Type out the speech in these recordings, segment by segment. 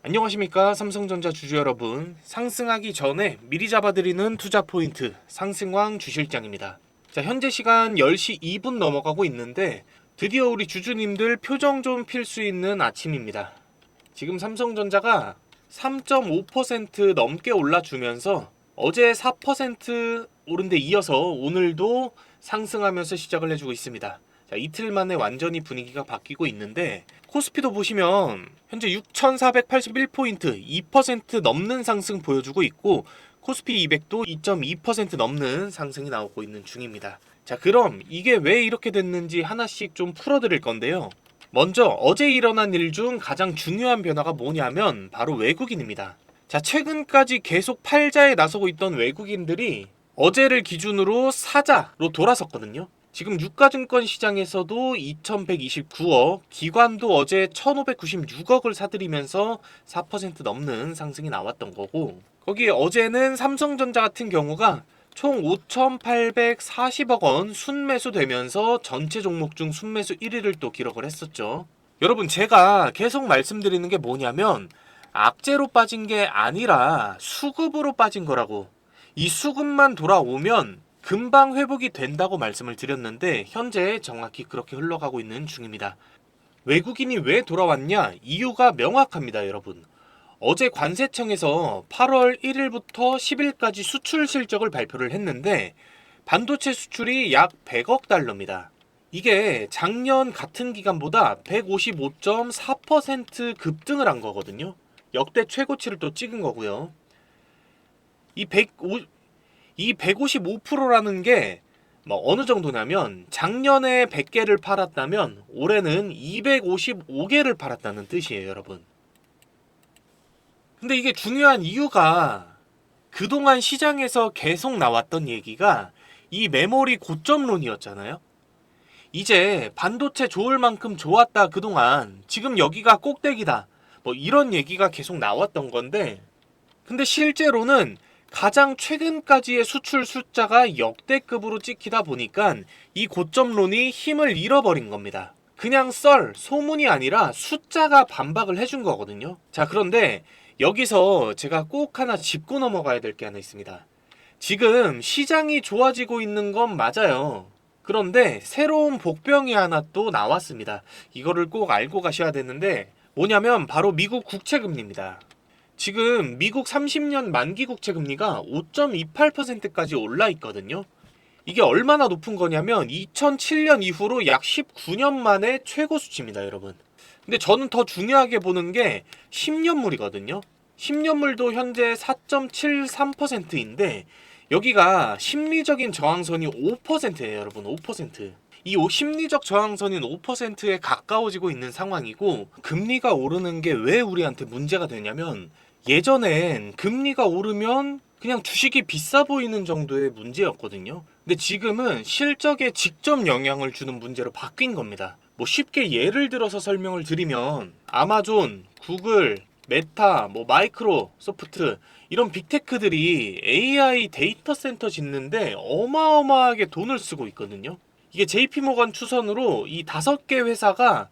안녕하십니까 삼성전자 주주 여러분. 상승하기 전에 미리 잡아드리는 투자 포인트 상승왕 주실장입니다. 자, 현재 시간 10시 2분 넘어가고 있는데 드디어 우리 주주님들 표정 좀 필 수 있는 아침입니다. 지금 삼성전자가 3.5% 넘게 올라주면서 어제 4% 오른 데 이어서 오늘도 상승하면서 시작을 해주고 있습니다. 자, 이틀 만에 완전히 분위기가 바뀌고 있는데 코스피도 보시면 현재 6,481포인트 2% 넘는 상승 보여주고 있고 코스피 200도 2.2% 넘는 상승이 나오고 있는 중입니다. 자, 그럼 이게 왜 이렇게 됐는지 하나씩 좀 풀어드릴 건데요. 먼저 어제 일어난 일 중 가장 중요한 변화가 뭐냐면 바로 외국인입니다. 자, 최근까지 계속 팔자에 나서고 있던 외국인들이 어제를 기준으로 사자로 돌아섰거든요. 지금 유가증권 시장에서도 2129억, 기관도 어제 1596억을 사들이면서 4% 넘는 상승이 나왔던 거고, 거기에 어제는 삼성전자 같은 경우가 총 5,840억 원 순매수 되면서 전체 종목 중 순매수 1위를 또 기록을 했었죠. 여러분, 제가 계속 말씀드리는 게 뭐냐면 악재로 빠진 게 아니라 수급으로 빠진 거라고. 이 수급만 돌아오면 금방 회복이 된다고 말씀을 드렸는데 현재 정확히 그렇게 흘러가고 있는 중입니다. 외국인이 왜 돌아왔냐? 이유가 명확합니다, 여러분. 어제 관세청에서 8월 1일부터 10일까지 수출 실적을 발표를 했는데 반도체 수출이 약 100억 달러입니다. 이게 작년 같은 기간보다 155.4% 급등을 한 거거든요. 역대 최고치를 또 찍은 거고요. 이 155%라는 게 뭐 어느 정도냐면 작년에 100개를 팔았다면 올해는 255개를 팔았다는 뜻이에요, 여러분. 근데 이게 중요한 이유가 그동안 시장에서 계속 나왔던 얘기가 이 메모리 고점론이었잖아요. 이제 반도체 좋을 만큼 좋았다 그동안, 지금 여기가 꼭대기다, 뭐 이런 얘기가 계속 나왔던 건데, 근데 실제로는 가장 최근까지의 수출 숫자가 역대급으로 찍히다 보니까 이 고점론이 힘을 잃어버린 겁니다. 그냥 소문이 아니라 숫자가 반박을 해준 거거든요. 자, 그런데 여기서 제가 꼭 하나 짚고 넘어가야 될 게 하나 있습니다. 지금 시장이 좋아지고 있는 건 맞아요. 그런데 새로운 복병이 하나 또 나왔습니다. 이거를 꼭 알고 가셔야 되는데 뭐냐면 바로 미국 국채금리입니다. 지금 미국 30년 만기 국채 금리가 5.28%까지 올라 있거든요. 이게 얼마나 높은 거냐면 2007년 이후로 약 19년 만에 최고 수치입니다, 여러분. 근데 저는 더 중요하게 보는 게 10년물이거든요. 10년물도 현재 4.73%인데 여기가 심리적인 저항선이 5%예요, 여러분. 5%. 이 심리적 저항선인 5%에 가까워지고 있는 상황이고, 금리가 오르는 게 왜 우리한테 문제가 되냐면 예전엔 금리가 오르면 그냥 주식이 비싸 보이는 정도의 문제였거든요. 근데 지금은 실적에 직접 영향을 주는 문제로 바뀐 겁니다. 뭐 쉽게 예를 들어서 설명을 드리면 아마존, 구글, 메타, 뭐 마이크로소프트 이런 빅테크들이 AI 데이터 센터 짓는데 어마어마하게 돈을 쓰고 있거든요. 이게 JP모건 추산으로 이 5개 회사가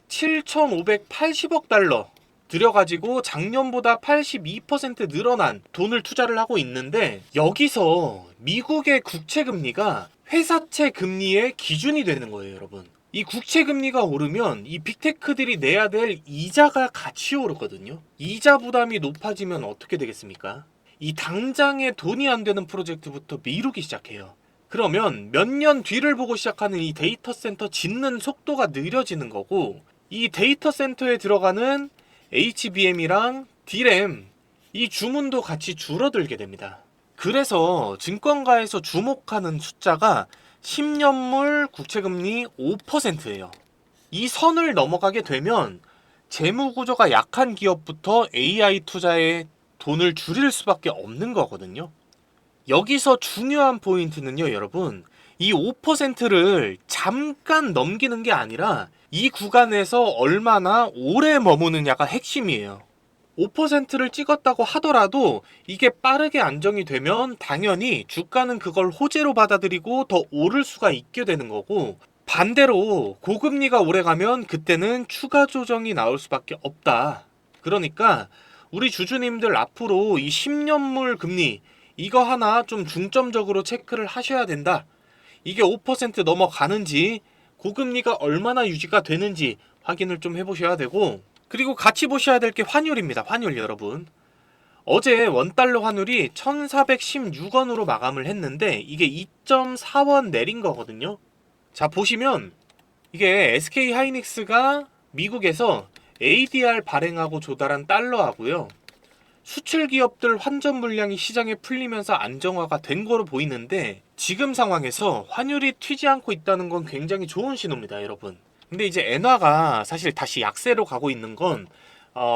7,580억 달러 들여가지고 작년보다 82% 늘어난 돈을 투자를 하고 있는데, 여기서 미국의 국채금리가 회사채 금리의 기준이 되는 거예요, 여러분. 이 국채금리가 오르면 이 빅테크들이 내야 될 이자가 같이 오르거든요. 이자 부담이 높아지면 어떻게 되겠습니까? 이 당장에 돈이 안 되는 프로젝트부터 미루기 시작해요. 그러면 몇 년 뒤를 보고 시작하는 이 데이터 센터 짓는 속도가 느려지는 거고, 이 데이터 센터에 들어가는 HBM이랑 D램 이 주문도 같이 줄어들게 됩니다. 그래서 증권가에서 주목하는 숫자가 10년물 국채금리 5%예요. 이 선을 넘어가게 되면 재무구조가 약한 기업부터 AI 투자에 돈을 줄일 수밖에 없는 거거든요. 여기서 중요한 포인트는요, 여러분. 이 5%를 잠깐 넘기는 게 아니라 이 구간에서 얼마나 오래 머무느냐가 핵심이에요. 5%를 찍었다고 하더라도 이게 빠르게 안정이 되면 당연히 주가는 그걸 호재로 받아들이고 더 오를 수가 있게 되는 거고, 반대로 고금리가 오래 가면 그때는 추가 조정이 나올 수밖에 없다. 그러니까 우리 주주님들 앞으로 이 10년물 금리 이거 하나 좀 중점적으로 체크를 하셔야 된다. 이게 5% 넘어가는지 고금리가 얼마나 유지가 되는지 확인을 좀 해보셔야 되고, 그리고 같이 보셔야 될 게 환율입니다. 환율 여러분. 어제 원달러 환율이 1416원으로 마감을 했는데 이게 2.4원 내린 거거든요. 자 보시면 이게 SK 하이닉스가 미국에서 ADR 발행하고 조달한 달러하고요, 수출 기업들 환전 물량이 시장에 풀리면서 안정화가 된 거로 보이는데, 지금 상황에서 환율이 튀지 않고 있다는 건 굉장히 좋은 신호입니다 여러분. 근데 이제 엔화가 사실 다시 약세로 가고 있는 건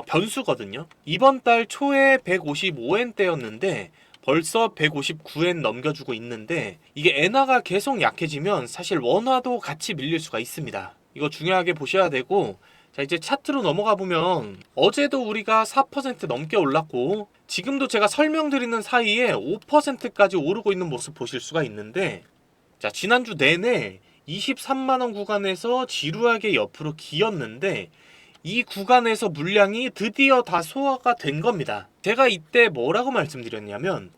변수거든요. 이번 달 초에 155엔대였는데 벌써 159엔 넘겨주고 있는데, 이게 엔화가 계속 약해지면 사실 원화도 같이 밀릴 수가 있습니다. 이거 중요하게 보셔야 되고, 자 이제 차트로 넘어가 보면 어제도 우리가 4% 넘게 올랐고 지금도 제가 설명드리는 사이에 5%까지 오르고 있는 모습 보실 수가 있는데, 자 지난주 내내 23만원 구간에서 지루하게 옆으로 기었는데 이 구간에서 물량이 드디어 다 소화가 된 겁니다. 제가 이때 뭐라고 말씀드렸냐면,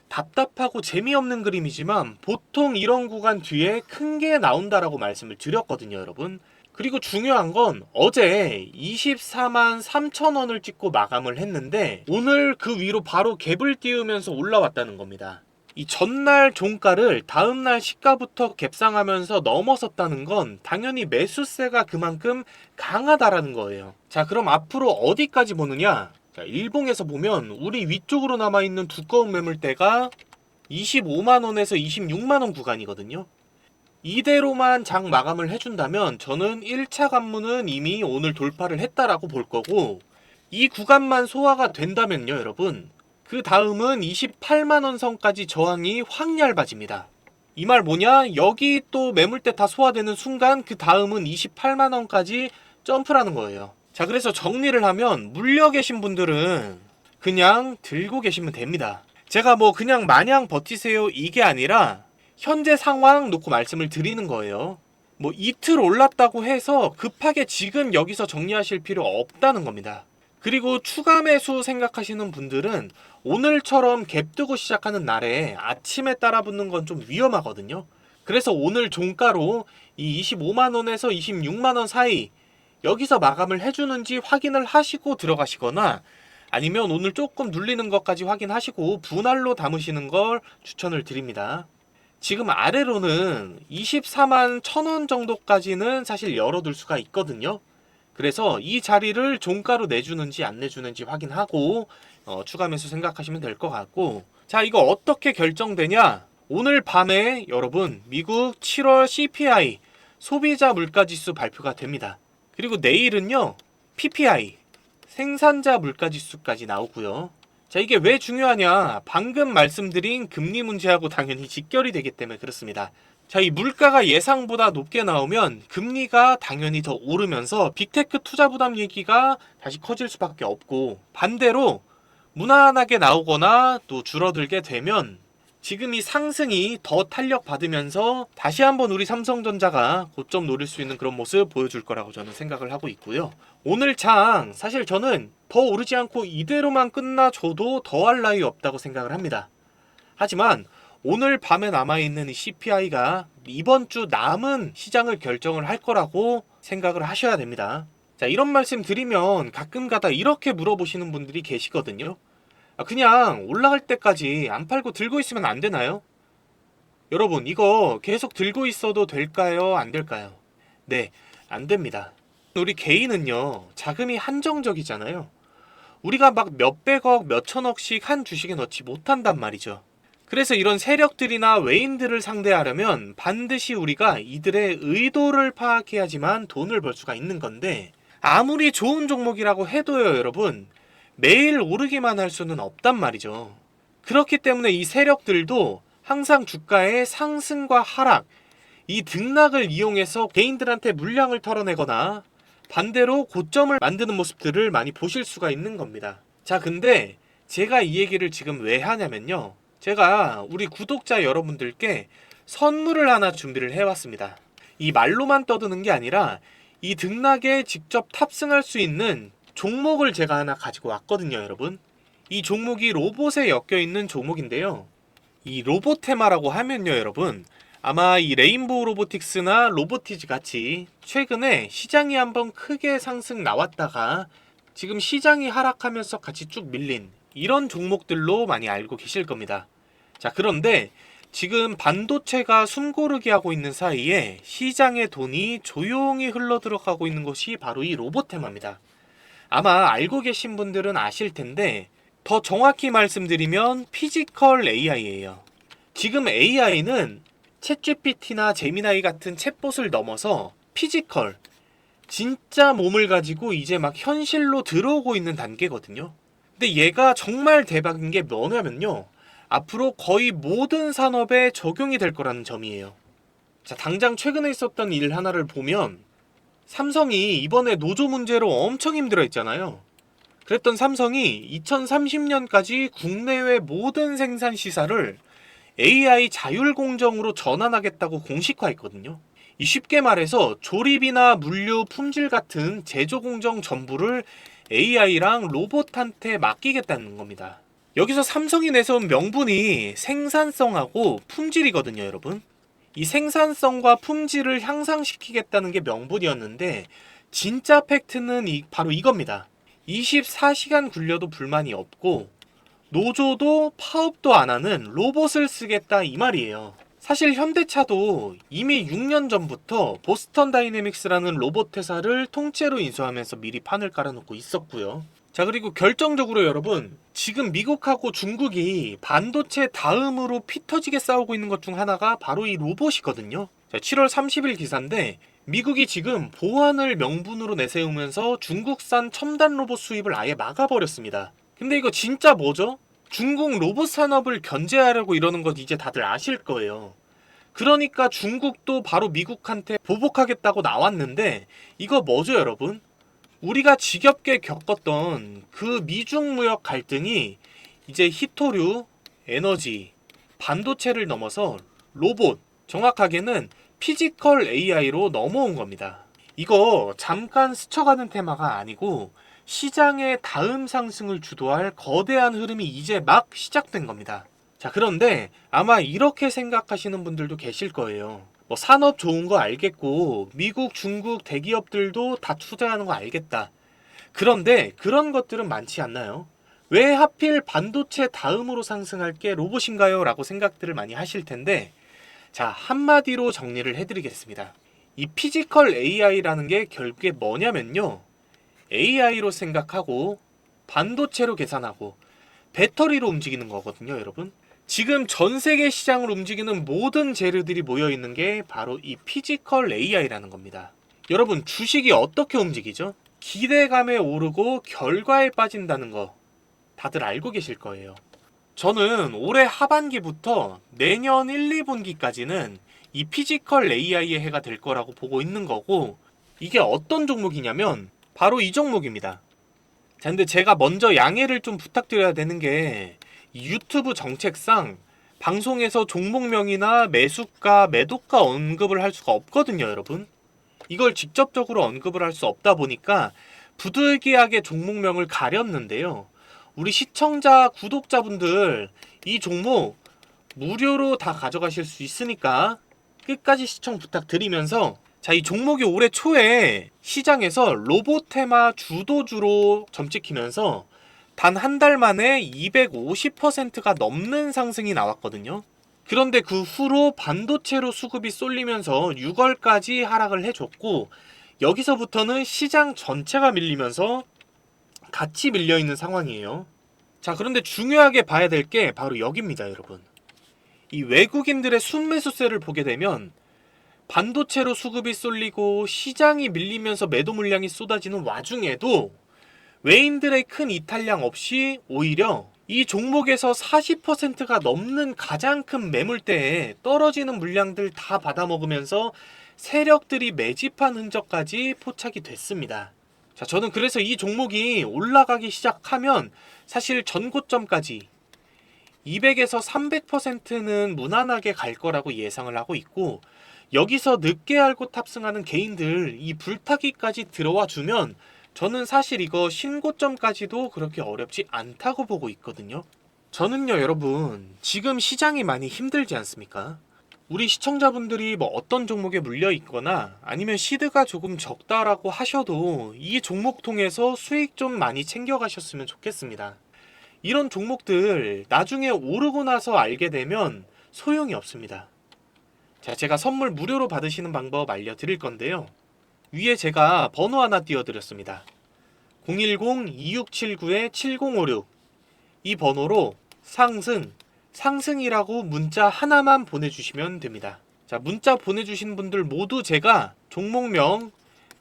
답답하고 재미없는 그림이지만 보통 이런 구간 뒤에 큰 게 나온다라고 말씀을 드렸거든요 여러분. 그리고 중요한 건 어제 24만 3천원을 찍고 마감을 했는데 오늘 그 위로 바로 갭을 띄우면서 올라왔다는 겁니다. 이 전날 종가를 다음날 시가부터 갭상하면서 넘어섰다는 건 당연히 매수세가 그만큼 강하다라는 거예요. 자 그럼 앞으로 어디까지 보느냐. 자 일봉에서 보면 우리 위쪽으로 남아있는 두꺼운 매물대가 25만원에서 26만원 구간이거든요. 이대로만 장 마감을 해준다면 저는 1차 관문은 이미 오늘 돌파를 했다라고 볼 거고, 이 구간만 소화가 된다면요 여러분, 그 다음은 28만원 선까지 저항이 확 얇아집니다. 이 말 뭐냐, 여기 또 매물대 다 소화되는 순간 그 다음은 28만원까지 점프라는 거예요. 자 그래서 정리를 하면 물려 계신 분들은 그냥 들고 계시면 됩니다. 제가 뭐 그냥 마냥 버티세요 이게 아니라 현재 상황 놓고 말씀을 드리는 거예요. 뭐 이틀 올랐다고 해서 급하게 지금 여기서 정리하실 필요 없다는 겁니다. 그리고 추가 매수 생각하시는 분들은 오늘처럼 갭 뜨고 시작하는 날에 아침에 따라 붙는 건 좀 위험하거든요. 그래서 오늘 종가로 이 25만원에서 26만원 사이 여기서 마감을 해주는지 확인을 하시고 들어가시거나, 아니면 오늘 조금 눌리는 것까지 확인하시고 분할로 담으시는 걸 추천을 드립니다. 지금 아래로는 24만 1,000원 정도까지는 사실 열어둘 수가 있거든요. 그래서 이 자리를 종가로 내주는지 안 내주는지 확인하고 추가 매수 생각하시면 될 것 같고, 자 이거 어떻게 결정되냐. 오늘 밤에 여러분 미국 7월 CPI 소비자 물가지수 발표가 됩니다. 그리고 내일은요 PPI 생산자 물가지수까지 나오고요. 자 이게 왜 중요하냐, 방금 말씀드린 금리 문제하고 당연히 직결이 되기 때문에 그렇습니다. 자 이 물가가 예상보다 높게 나오면 금리가 당연히 더 오르면서 빅테크 투자 부담 얘기가 다시 커질 수밖에 없고, 반대로 무난하게 나오거나 또 줄어들게 되면 지금 이 상승이 더 탄력 받으면서 다시 한번 우리 삼성전자가 고점 노릴 수 있는 그런 모습 보여줄 거라고 저는 생각을 하고 있고요. 오늘 장 사실 저는 더 오르지 않고 이대로만 끝나줘도 더할 나위 없다고 생각을 합니다. 하지만 오늘 밤에 남아있는 이 CPI가 이번 주 남은 시장을 결정을 할 거라고 생각을 하셔야 됩니다. 자 이런 말씀 드리면 가끔가다 이렇게 물어보시는 분들이 계시거든요. 그냥 올라갈 때까지 안 팔고 들고 있으면 안 되나요? 여러분 이거 계속 들고 있어도 될까요? 안 될까요? 네, 안 됩니다. 우리 개인은요 자금이 한정적이잖아요. 우리가 막 몇백억 몇천억씩 한 주식에 넣지 못한단 말이죠. 그래서 이런 세력들이나 외인들을 상대하려면 반드시 우리가 이들의 의도를 파악해야지만 돈을 벌 수가 있는 건데, 아무리 좋은 종목이라고 해도요 여러분 매일 오르기만 할 수는 없단 말이죠. 그렇기 때문에 이 세력들도 항상 주가의 상승과 하락, 이 등락을 이용해서 개인들한테 물량을 털어내거나 반대로 고점을 만드는 모습들을 많이 보실 수가 있는 겁니다. 자 근데 제가 이 얘기를 지금 왜 하냐면요, 제가 우리 구독자 여러분들께 선물을 하나 준비를 해왔습니다. 이 말로만 떠드는 게 아니라 이 등락에 직접 탑승할 수 있는 종목을 제가 하나 가지고 왔거든요, 여러분. 이 종목이 로봇에 엮여있는 종목인데요. 이 로보테마라고 하면요, 여러분, 아마 이 레인보우 로보틱스나 로보티즈 같이 최근에 시장이 한번 크게 상승 나왔다가 지금 시장이 하락하면서 같이 쭉 밀린 이런 종목들로 많이 알고 계실 겁니다. 자, 그런데 지금 반도체가 숨고르기 하고 있는 사이에 시장의 돈이 조용히 흘러 들어가고 있는 것이 바로 이 로보테마입니다. 아마 알고 계신 분들은 아실 텐데 더 정확히 말씀드리면 피지컬 AI예요. 지금 AI는 챗GPT나 제미나이 같은 챗봇을 넘어서 피지컬, 진짜 몸을 가지고 이제 막 현실로 들어오고 있는 단계거든요. 근데 얘가 정말 대박인 게 뭐냐면요, 앞으로 거의 모든 산업에 적용이 될 거라는 점이에요. 자, 당장 최근에 있었던 일 하나를 보면 삼성이 이번에 노조 문제로 엄청 힘들어 했잖아요. 그랬던 삼성이 2030년까지 국내외 모든 생산 시사를 AI 자율공정으로 전환하겠다고 공식화했거든요. 이 쉽게 말해서 조립이나 물류, 품질 같은 제조 공정 전부를 AI랑 로봇한테 맡기겠다는 겁니다. 여기서 삼성이 내세운 명분이 생산성하고 품질이거든요, 여러분. 이 생산성과 품질을 향상시키겠다는 게 명분이었는데 진짜 팩트는 바로 이겁니다. 24시간 굴려도 불만이 없고 노조도 파업도 안 하는 로봇을 쓰겠다 이 말이에요. 사실 현대차도 이미 6년 전부터 보스턴 다이내믹스라는 로봇 회사를 통째로 인수하면서 미리 판을 깔아놓고 있었고요. 자, 그리고 결정적으로 여러분, 지금 미국하고 중국이 반도체 다음으로 피 터지게 싸우고 있는 것 중 하나가 바로 이 로봇이거든요. 자, 7월 30일 기사인데 미국이 지금 보안을 명분으로 내세우면서 중국산 첨단 로봇 수입을 아예 막아버렸습니다. 근데 이거 진짜 뭐죠? 중국 로봇 산업을 견제하려고 이러는 건 이제 다들 아실 거예요. 그러니까 중국도 바로 미국한테 보복하겠다고 나왔는데 이거 뭐죠, 여러분? 우리가 지겹게 겪었던 그 미중 무역 갈등이 이제 히토류, 에너지, 반도체를 넘어서 로봇, 정확하게는 피지컬 AI로 넘어온 겁니다. 이거 잠깐 스쳐가는 테마가 아니고 시장의 다음 상승을 주도할 거대한 흐름이 이제 막 시작된 겁니다. 자, 그런데 아마 이렇게 생각하시는 분들도 계실 거예요. 뭐 산업 좋은 거 알겠고 미국, 중국 대기업들도 다 투자하는 거 알겠다. 그런데 그런 것들은 많지 않나요? 왜 하필 반도체 다음으로 상승할 게 로봇인가요? 라고 생각들을 많이 하실 텐데, 자, 한마디로 정리를 해드리겠습니다. 이 피지컬 AI라는 게 결국에 뭐냐면요, AI로 생각하고 반도체로 계산하고 배터리로 움직이는 거거든요, 여러분. 지금 전 세계 시장을 움직이는 모든 재료들이 모여있는 게 바로 이 피지컬 AI라는 겁니다. 여러분, 주식이 어떻게 움직이죠? 기대감에 오르고 결과에 빠진다는 거 다들 알고 계실 거예요. 저는 올해 하반기부터 내년 1, 2분기까지는 이 피지컬 AI의 해가 될 거라고 보고 있는 거고, 이게 어떤 종목이냐면 바로 이 종목입니다. 자, 근데 제가 먼저 양해를 좀 부탁드려야 되는 게 유튜브 정책상 방송에서 종목명이나 매수가, 매도가 언급을 할 수가 없거든요, 여러분. 이걸 직접적으로 언급을 할 수 없다 보니까 부득이하게 종목명을 가렸는데요. 우리 시청자, 구독자분들 이 종목 무료로 다 가져가실 수 있으니까 끝까지 시청 부탁드리면서, 자, 이 종목이 올해 초에 시장에서 로보테마 주도주로 점찍히면서 단 한 달 만에 250%가 넘는 상승이 나왔거든요. 그런데 그 후로 반도체로 수급이 쏠리면서 6월까지 하락을 해줬고, 여기서부터는 시장 전체가 밀리면서 같이 밀려있는 상황이에요. 자, 그런데 중요하게 봐야 될 게 바로 여기입니다, 여러분. 이 외국인들의 순매수세를 보게 되면 반도체로 수급이 쏠리고 시장이 밀리면서 매도 물량이 쏟아지는 와중에도 외인들의 큰 이탈량 없이 오히려 이 종목에서 40%가 넘는 가장 큰 매물대에 떨어지는 물량들 다 받아먹으면서 세력들이 매집한 흔적까지 포착이 됐습니다. 자, 저는 그래서 이 종목이 올라가기 시작하면 사실 전고점까지 200에서 300%는 무난하게 갈 거라고 예상을 하고 있고, 여기서 늦게 알고 탑승하는 개인들 이 불타기까지 들어와 주면 저는 사실 이거 신고점까지도 그렇게 어렵지 않다고 보고 있거든요. 저는요, 여러분, 지금 시장이 많이 힘들지 않습니까? 우리 시청자분들이 뭐 어떤 종목에 물려 있거나 아니면 시드가 조금 적다라고 하셔도 이 종목 통해서 수익 좀 많이 챙겨 가셨으면 좋겠습니다. 이런 종목들 나중에 오르고 나서 알게 되면 소용이 없습니다. 자, 제가 선물 무료로 받으시는 방법 알려드릴 건데요. 위에 제가 번호 하나 띄워드렸습니다. 010-2679-7056 이 번호로 상승이라고 문자 하나만 보내주시면 됩니다. 자, 문자 보내주신 분들 모두 제가 종목명,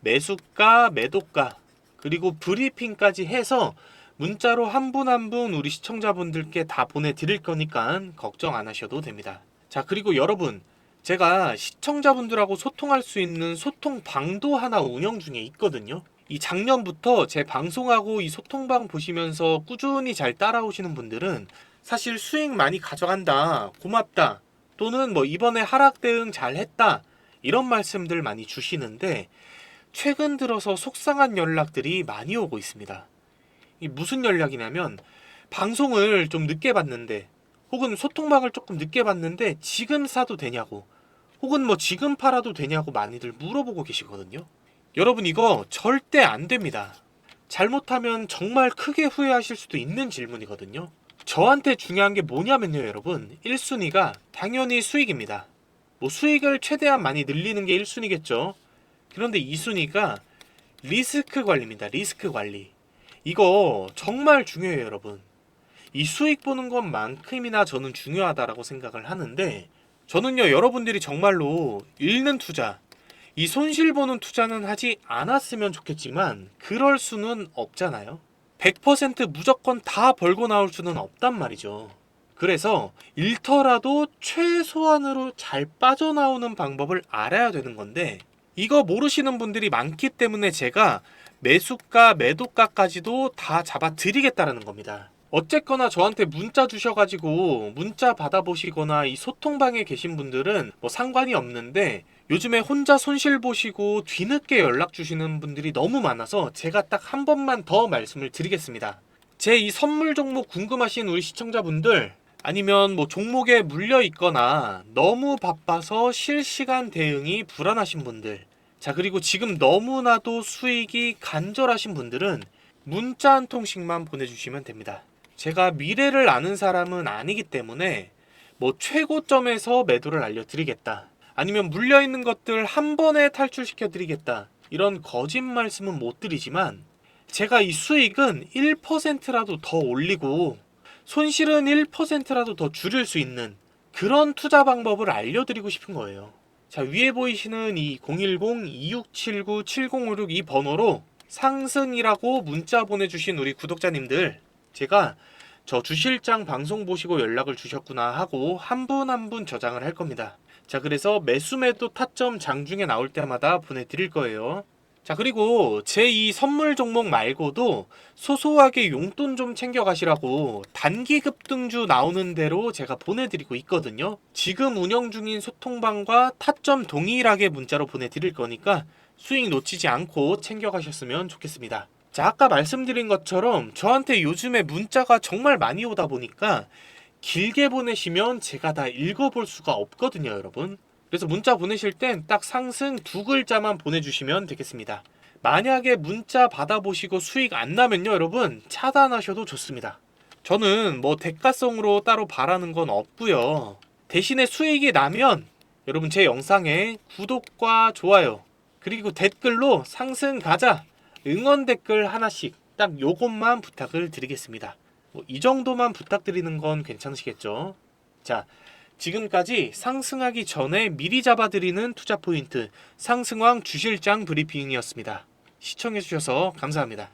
매수가, 매도가, 그리고 브리핑까지 해서 문자로 한 분 한 분 우리 시청자분들께 다 보내드릴 거니까 걱정 안 하셔도 됩니다. 자, 그리고 여러분, 제가 시청자분들하고 소통할 수 있는 소통방도 하나 운영 중에 있거든요. 이 작년부터 제 방송하고 이 소통방 보시면서 꾸준히 잘 따라오시는 분들은 사실 수익 많이 가져간다, 고맙다, 또는 뭐 이번에 하락 대응 잘했다, 이런 말씀들 많이 주시는데 최근 들어서 속상한 연락들이 많이 오고 있습니다. 이 무슨 연락이냐면 방송을 좀 늦게 봤는데, 혹은 소통방을 조금 늦게 봤는데 지금 사도 되냐고, 혹은 뭐 지금 팔아도 되냐고 많이들 물어보고 계시거든요. 여러분, 이거 절대 안 됩니다. 잘못하면 정말 크게 후회하실 수도 있는 질문이거든요. 저한테 중요한 게 뭐냐면요, 여러분, 1순위가 당연히 수익입니다. 뭐 수익을 최대한 많이 늘리는 게 1순위겠죠. 그런데 2순위가 리스크 관리입니다. 리스크 관리. 이거 정말 중요해요, 여러분. 이 수익 보는 것만큼이나 저는 중요하다라고 생각을 하는데, 저는요, 여러분들이 정말로 잃는 투자, 이 손실 보는 투자는 하지 않았으면 좋겠지만 그럴 수는 없잖아요. 100% 무조건 다 벌고 나올 수는 없단 말이죠. 그래서 잃더라도 최소한으로 잘 빠져나오는 방법을 알아야 되는 건데, 이거 모르시는 분들이 많기 때문에 제가 매수가, 매도가까지도 다 잡아 드리겠다라는 겁니다. 어쨌거나 저한테 문자 주셔가지고 문자 받아보시거나 이 소통방에 계신 분들은 뭐 상관이 없는데, 요즘에 혼자 손실 보시고 뒤늦게 연락 주시는 분들이 너무 많아서 제가 딱 한 번만 더 말씀을 드리겠습니다. 제 이 선물 종목 궁금하신 우리 시청자분들, 아니면 뭐 종목에 물려 있거나 너무 바빠서 실시간 대응이 불안하신 분들, 자, 그리고 지금 너무나도 수익이 간절하신 분들은 문자 한 통씩만 보내주시면 됩니다. 제가 미래를 아는 사람은 아니기 때문에 뭐 최고점에서 매도를 알려드리겠다, 아니면 물려있는 것들 한 번에 탈출시켜 드리겠다, 이런 거짓 말씀은 못 드리지만 제가 이 수익은 1%라도 더 올리고 손실은 1%라도 더 줄일 수 있는 그런 투자 방법을 알려드리고 싶은 거예요. 자, 위에 보이시는 이 010-2679-7056 이 번호로 상승이라고 문자 보내주신 우리 구독자님들, 제가 저 주실장 방송 보시고 연락을 주셨구나 하고 한 분 한 분 저장을 할 겁니다. 자, 그래서 매수매도 타점 장중에 나올 때마다 보내드릴 거예요. 자, 그리고 제 이 선물 종목 말고도 소소하게 용돈 좀 챙겨가시라고 단기 급등주 나오는 대로 제가 보내드리고 있거든요. 지금 운영 중인 소통방과 타점 동일하게 문자로 보내드릴 거니까 수익 놓치지 않고 챙겨가셨으면 좋겠습니다. 자, 아까 말씀드린 것처럼 저한테 요즘에 문자가 정말 많이 오다 보니까 길게 보내시면 제가 다 읽어볼 수가 없거든요, 여러분. 그래서 문자 보내실 땐 딱 상승 두 글자만 보내주시면 되겠습니다. 만약에 문자 받아보시고 수익 안 나면요, 여러분, 차단하셔도 좋습니다. 저는 뭐 대가성으로 따로 바라는 건 없고요. 대신에 수익이 나면 여러분 제 영상에 구독과 좋아요, 그리고 댓글로 상승 가자, 응원 댓글 하나씩 딱 요것만 부탁을 드리겠습니다. 뭐 이 정도만 부탁드리는 건 괜찮으시겠죠? 자, 지금까지 상승하기 전에 미리 잡아드리는 투자 포인트 상승왕 주실장 브리핑이었습니다. 시청해주셔서 감사합니다.